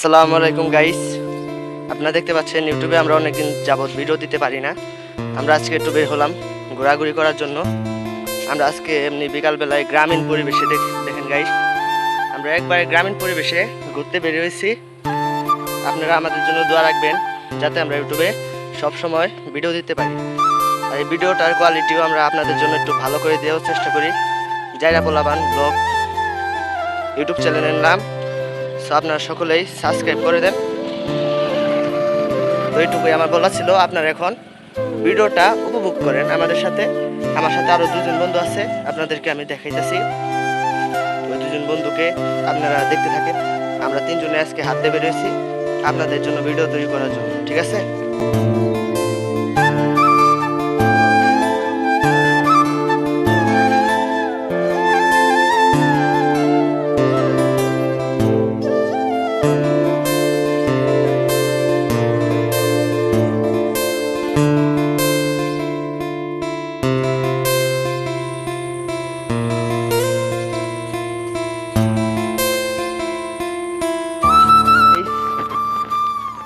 আসসালামু আলাইকুম গাইস, আপনারা দেখতে পাচ্ছেন ইউটিউবে আমরা অনেকদিন যাবত ভিডিও দিতে পারি না। আমরা আজকে একটু বের হলাম ঘোরাঘুরি করার জন্য। আমরা আজকে এমনি বিকালবেলায় গ্রামীণ পরিবেশে দেখেন গাইস, আমরা একবারে গ্রামীণ পরিবেশে ঘুরতে বের হয়েছি। আপনারা আমাদের জন্য দোয়া রাখবেন যাতে আমরা ইউটিউবে সব সময় ভিডিও দিতে পারি। আর এই ভিডিওটার কোয়ালিটিও আমরা আপনাদের জন্য একটু ভালো করে দেওয়ার চেষ্টা করি। জাইরা পোলাবান ব্লগ ইউটিউব চ্যানেলের নাম, সো আপনারা সকলেই সাবস্ক্রাইব করে দেন। তো এইটুকুই আমার বলা ছিল। আপনারা এখন ভিডিওটা উপভোগ করেন আমাদের সাথে। আমার সাথে আরও দুজন বন্ধু আছে, আপনাদেরকে আমি দেখাইতেছি। ওই দুজন বন্ধুকে আপনারা দেখতে থাকেন। আমরা তিনজনে আজকে হাত দিয়ে বেরিয়েছি আপনাদের জন্য ভিডিও তৈরি করার জন্য, ঠিক আছে?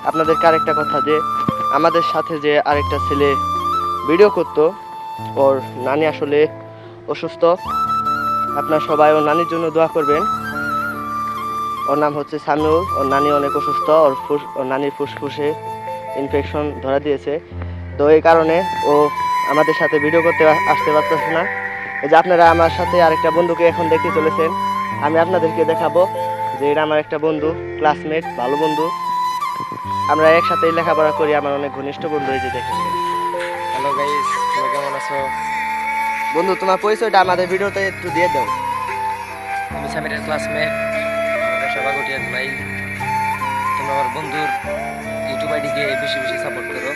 আপনাদেরকে আরেকটা কথা, যে আমাদের সাথে যে আরেকটা ছেলে ভিডিও করতো, ওর নানি আসলে অসুস্থ। আপনারা সবাই ওর নানির জন্য দোয়া করবেন। ওর নাম হচ্ছে সামিউল। ওর নানি অনেক অসুস্থ, ওর নানির ফুসফুসে ইনফেকশন ধরা দিয়েছে। তো এই কারণে ও আমাদের সাথে ভিডিও করতে আসতে পারতেছে না। এই যে আপনারা আমার সাথে আরেকটা বন্ধুকে এখন দেখতে চলেছেন। আমি আপনাদেরকে দেখাবো যে এটা আমার একটা বন্ধু, ক্লাসমেট, ভালো বন্ধু। আমরা একসাথেই লেখাপড়া করি, আমার অনেক ঘনিষ্ঠ বন্ধু। এই যে দেখেন। হ্যালো গাইস, তোমরা কেমন আছো? বন্ধু, তোমার পরিচয়টা আমাদের ভিডিওতে একটু দিয়ে দাও। আমি সামিরের ক্লাসমেট, আমাদের সভাপতি ভাই। তোমরা আমার বন্ধুর ইউটিউব আইডিকে বেশি বেশি সাপোর্ট করো।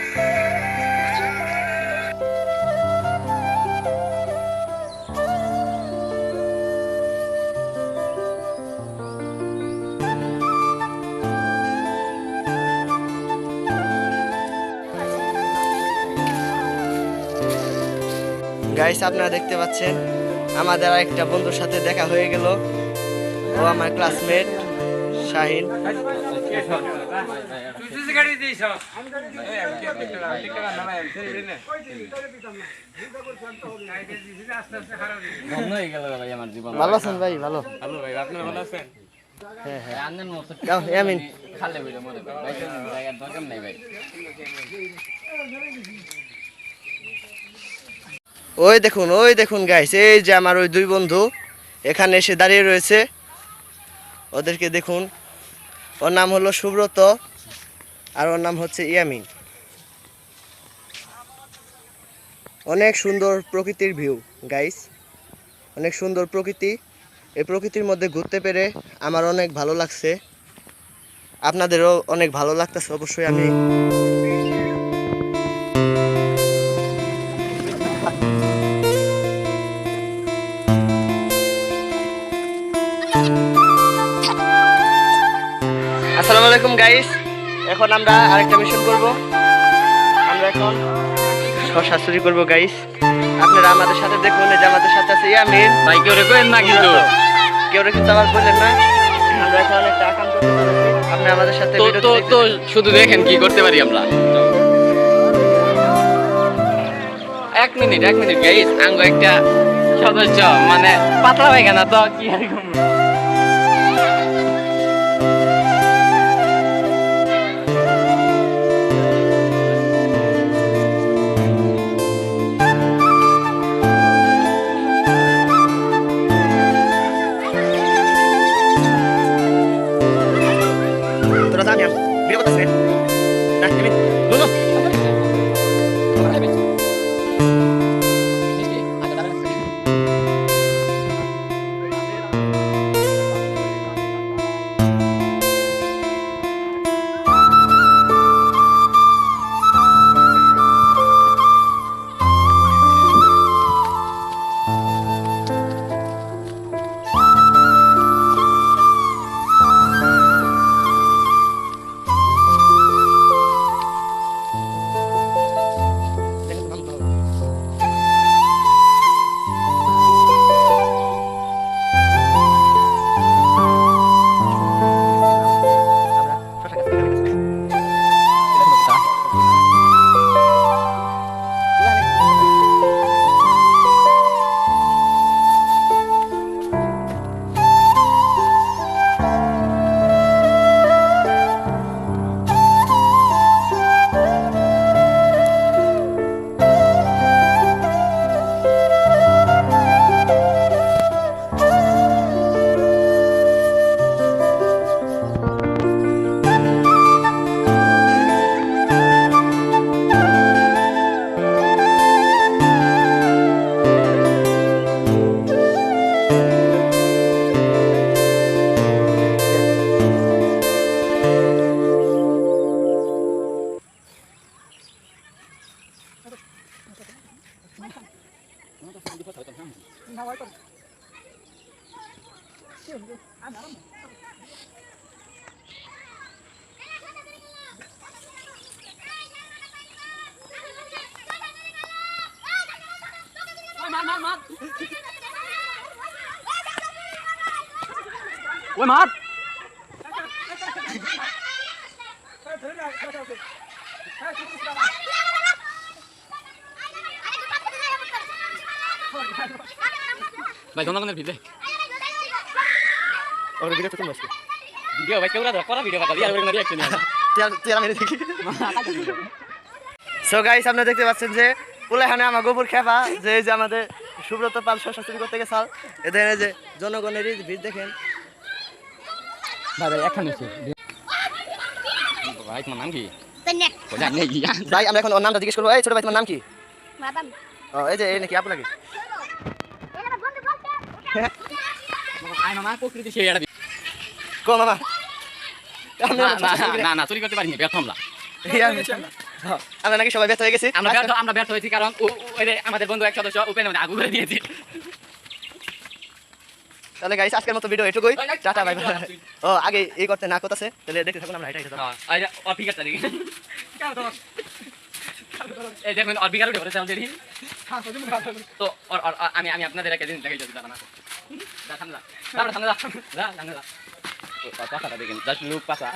গাইস, আপনারা দেখতে পাচ্ছেন আমাদের আরেকটা বন্ধুর সাথে দেখা হয়ে গেল। ও আমার ক্লাসমেট শাহিন। ভালো আছেন ভাই? ভালো। হ্যাঁ হ্যাঁ, যাও ইয়ামিন। ওই দেখুন গাইস, এই যে আমার ওই দুই বন্ধু এখানে এসে দাঁড়িয়ে রয়েছে। ওদেরকে দেখুন। ওর নাম হলো সুব্রত আর ওর নাম হচ্ছে ইয়ামিন। অনেক সুন্দর প্রকৃতির ভিউ গাইস, অনেক সুন্দর প্রকৃতি। এই প্রকৃতির মধ্যে ঘুরতে পেরে আমার অনেক ভালো লাগছে, আপনাদেরও অনেক ভালো লাগতেছে অবশ্যই। আমি আসসালামু আলাইকুম গাইস, এখন আমরা আরেকটা মিশন করব। আমরা এখন শশা চুরি করবো গাইস। আপনারা আমাদের সাথে দেখুন। এই যে আমাদের সাথে আছে ইয়ামিন ভাই, কেউ রে কইেন না কিন্তু। কেউ কিন্তু আবার বললেন না। আমরা এখন একটা কাম করতে চলেছি। আপনি আমাদের সাথে তো শুধু দেখেন কি করতে পারি আমরা। এক মিনিট গাইস, আঙ্গ একটা সদস্য মানে পাতলা পায়খানা, তো কি আর করব। তোরা জানি ভিডিও করতেছিস না ইয়ামিন? নো নো, ওই মার ভাই জনগণের ভিড়ে ওর ভিডিও তো তুমি আজকে ভিডিও ভাই কেউ করা ভিডিও পাঠাবি আর ওই রিঅ্যাকশন নিয়ে তেরা মেরে দেখি সো গাইস আপনারা দেখতে পাচ্ছেন যে পুলাহানে আমার গোবর খেপা যে এই যে আমাদের সুব্রত পাল শাসন করতে গেছাল এদের এই যে জনগণের ভিড় দেখেন ভাই ভাই এখন এসে ভাই তোমার নাম কি Penyek. ও জানি কি ভাই আমরা এখন ওর নামটা জিজ্ঞেস করবো এই ছোট ভাই তোমার নাম কি Madam. ও এই যে এই নাকি আপনাকে আই মামা প্রকৃতি সেই এটা কো মামা না না না চুরি করতে পারিনি ব্যর্থ আমরা আমরা নাকি সবাই ব্যস্ত হয়ে গেছি আমরা ব্যর্থ হয়েছি কারণ ওই যে আমাদের বন্ধু এক সদস্য উপেন আগু করে দিয়েছে তাহলে গাইস আজকের মতো ভিডিও এটুকুই টাটা বাই বাই ও আগে এই করতে না করতেছে তাহলে দেখতে থাকুন আমরা হাইটা হাইটা অফিকারটা দেখি এই দেখুন অফিকার উঠে পড়েছে অলরেডি তো আমি আমি আপনাদের একটা জিনিস দেখাই যদি দাঁড়ান সামনে সামনে সামনে পাশাটা দেখেন জাস্ট লুক পাশা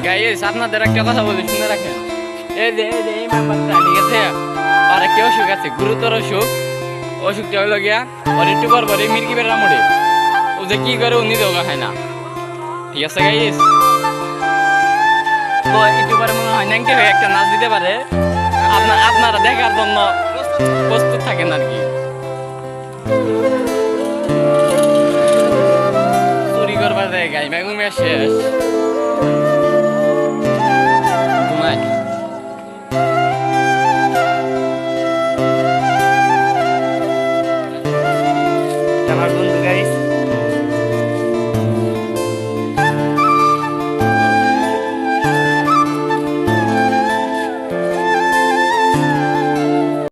গাইস আপনাদের একটা কথা বলি শুনে রাখেন এই যে এই মেম্বারটা ঠিক আছে আর কি অসুখ আছে গুরুতর অসুখটা হলো গিয়া আর একটু পর পরে মির্কি বেড়া মোড়ে ও যে কি করে উনি দেওয়া হয় না ঠিক আছে গাইস তো একটু পরে মনে হয় নাকি একটা নাচ দিতে পারে আপনারা দেখার জন্য প্রস্তুত থাকেন আর কি চুরি করবার জায়গায় শেষ